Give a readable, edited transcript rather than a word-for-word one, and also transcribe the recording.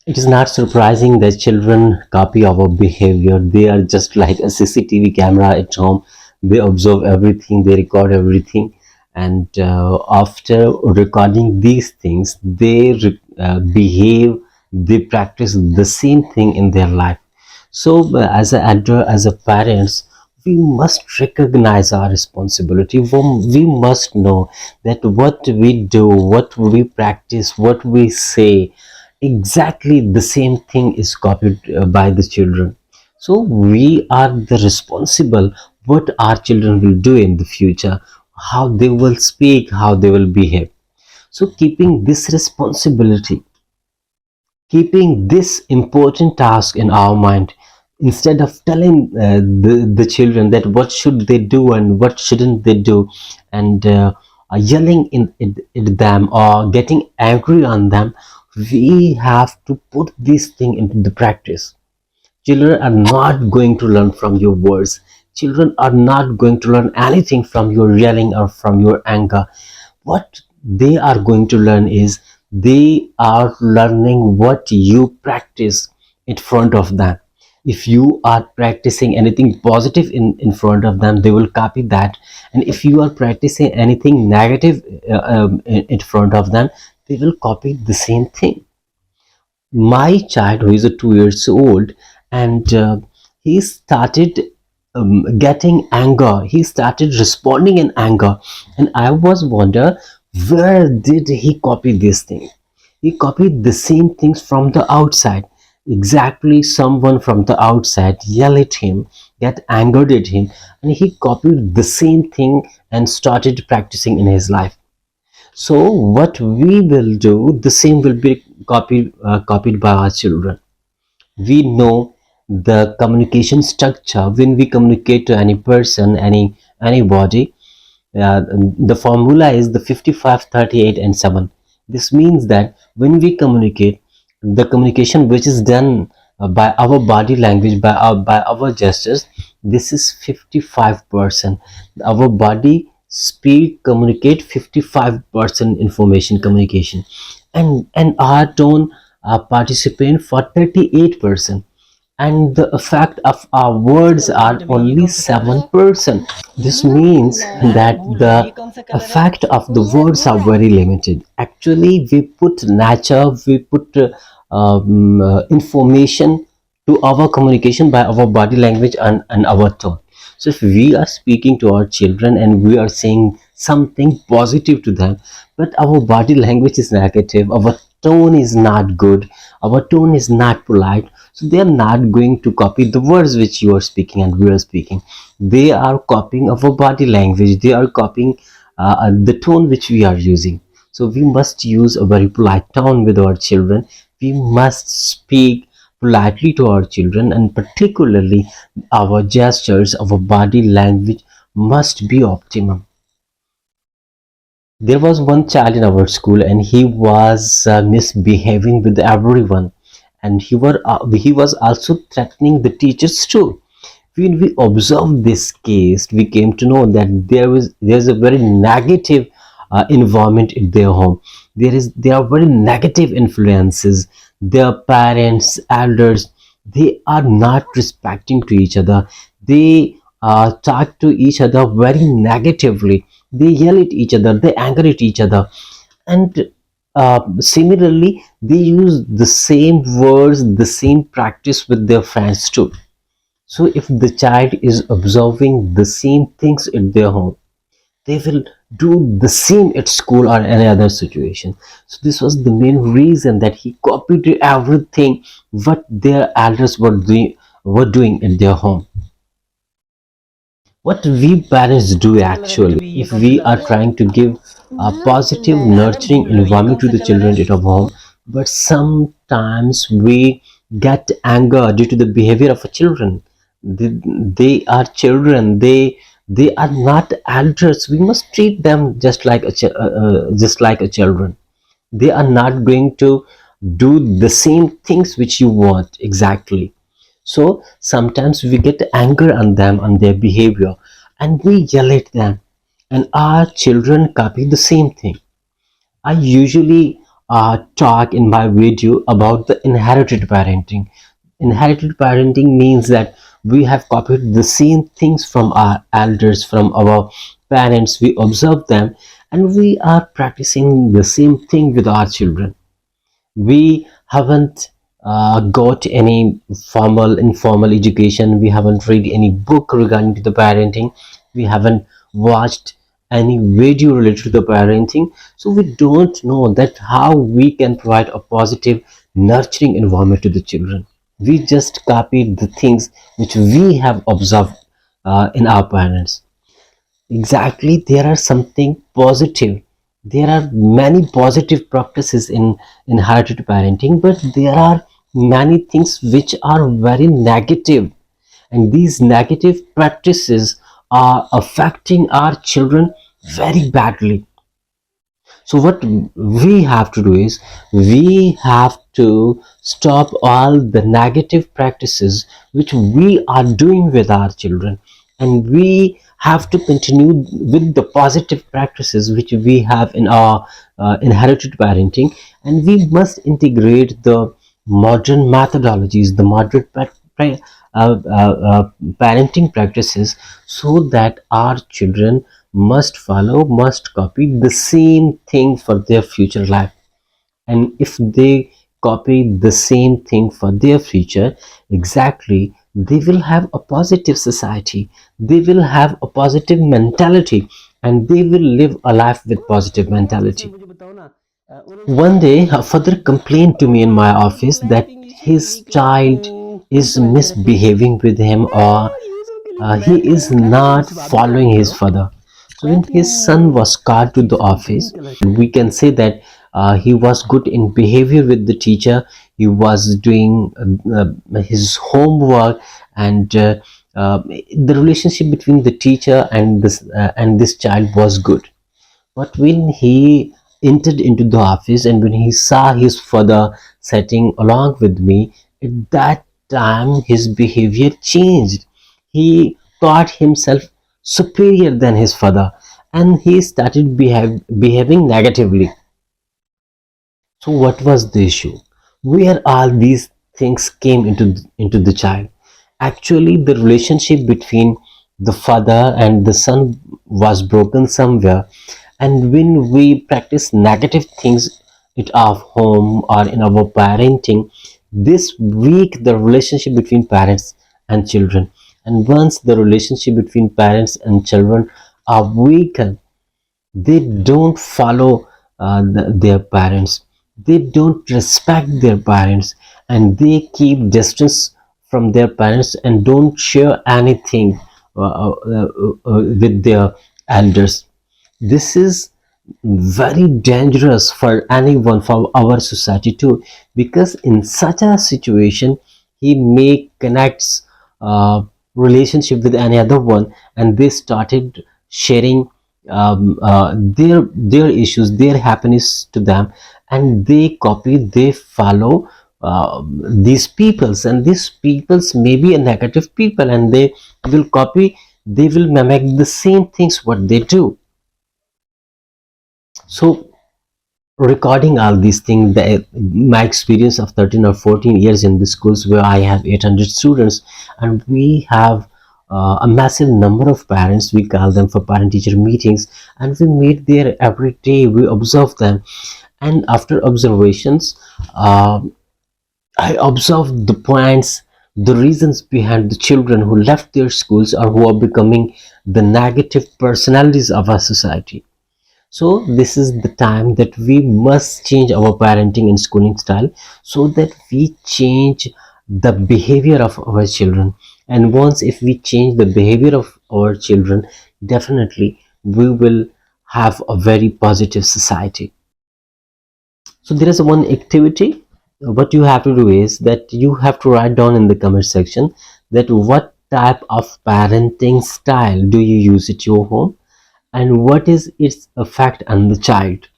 It is not surprising that children copy our behavior. They are just like a CCTV camera at home. They observe everything, they record everything, and after recording these things, they behave, they practice the same thing in their life. So, as a elder, as a parents, we must recognize our responsibility. We must know that what we do, what we practice, what we say, exactly the same thing is copied by the children. So we are the responsible what our children will do in the future, how they will speak, how they will behave. So keeping this responsibility, keeping this important task in our mind, instead of telling the children that what should they do and what shouldn't they do, and yelling in them or getting angry on them, we have to put this thing into the practice. Children are not going to learn from your words. Children are not going to learn anything from your yelling or from your anger. What they are going to learn is they are learning what you practice in front of them. If you are practicing anything positive in front of them, they will copy that. And if you are practicing anything negative in front of them, they will copy the same thing. My child, who is a 2 years old, and he started getting anger, he started responding in anger, and I was wonder, where did he copy this thing? He copied the same things from the outside. Exactly, someone from the outside yell at him, get angered at him, and he copied the same thing and started practicing in his life. So what we will do, the same will be copied by our children. We know the communication structure. When we communicate to any person, anybody, the formula is the 55, 38, and 7. This means that when we communicate, the communication which is done by our body language, by our gestures, this is 55%. Our body speak communicate 55% information communication, and our tone participate for 38%, and the effect of our words are only 7%. This means that the effect of the words are very limited. Actually, we put nature, we put information to our communication by our body language and our tone. So if we are speaking to our children and we are saying something positive to them, but our body language is negative, our tone is not good, our tone is not polite, so they are not going to copy the words which you are speaking and we are speaking. They are copying our body language, they are copying the tone which we are using. So we must use a very polite tone with our children. We must speak politely to our children, and particularly our gestures, our body language must be optimum. There was one child in our school, and he was misbehaving with everyone, and he was also threatening the teachers too. When we observed this case, we came to know that there's a very negative environment in their home. There are very negative influences. Their parents, elders, they are not respecting to each other. They talk to each other very negatively. They yell at each other. They anger at each other, and similarly, they use the same words, the same practice with their friends too. So if the child is observing the same things at their home, they will do the same at school or any other situation. So this was the main reason that he copied everything what their elders were doing at their home. What we parents do actually, if we are trying to give a positive nurturing environment to the children at our home, but sometimes we get anger due to the behavior of children. They are children, they are not elders. We must treat them just like a children. They are not going to do the same things which you want exactly. So sometimes we get anger on them, on their behavior, and we yell at them, and our children copy the same thing. I usually talk in my video about the inherited parenting. Inherited parenting means that we have copied the same things from our elders, from our parents. We observe them and we are practicing the same thing with our children. We haven't got any formal informal education. We haven't read any book regarding to the parenting. We haven't watched any video related to the parenting, so we don't know that how we can provide a positive nurturing environment to the children. We just copied the things which we have observed in our parents. Exactly, there are something positive. There are many positive practices in inherited parenting, but there are many things which are very negative, and these negative practices are affecting our children very badly. So what we have to do is we have to stop all the negative practices which we are doing with our children, and we have to continue with the positive practices which we have in our inherited parenting, and we must integrate the modern methodologies, the modern parenting practices, so that our children must follow, must copy the same thing for their future life. And if they copy the same thing for their future, exactly, they will have a positive society, they will have a positive mentality, and they will live a life with positive mentality. One day, a father complained to me in my office that his child is misbehaving with him, or he is not following his father. So when his son was called to the office, we can say that he was good in behavior with the teacher. He was doing his homework, and the relationship between the teacher and this child was good. But when he entered into the office and when he saw his father sitting along with me, at that time his behavior changed. He thought himself superior than his father, and he started behaving negatively. So what was the issue? Where all these things came into the child? Actually, the relationship between the father and the son was broken somewhere. And when we practice negative things at our home or in our parenting, this weak the relationship between parents and children. And once the relationship between parents and children are weakened, they don't follow their parents, they don't respect their parents, and they keep distance from their parents and don't share anything with their elders. This is very dangerous for anyone, for our society too, because in such a situation he may connects relationship with any other one, and they started sharing their issues, their happiness to them, and they copy, they follow these peoples, and these peoples may be a negative people, and they will copy, they will mimic the same things what they do. So recording all these things, my experience of 13 or 14 years in the schools where I have 800 students, and we have a massive number of parents. We call them for parent teacher meetings, and we meet there every day, we observe them. And after observations, I observed the points, the reasons behind the children who left their schools or who are becoming the negative personalities of our society. So this is the time that we must change our parenting and schooling style, so that we change the behavior of our children. And once if we change the behavior of our children, definitely we will have a very positive society. So there is one activity. What you have to do is that you have to write down in the comment section that what type of parenting style do you use at your home, and what is its effect on the child.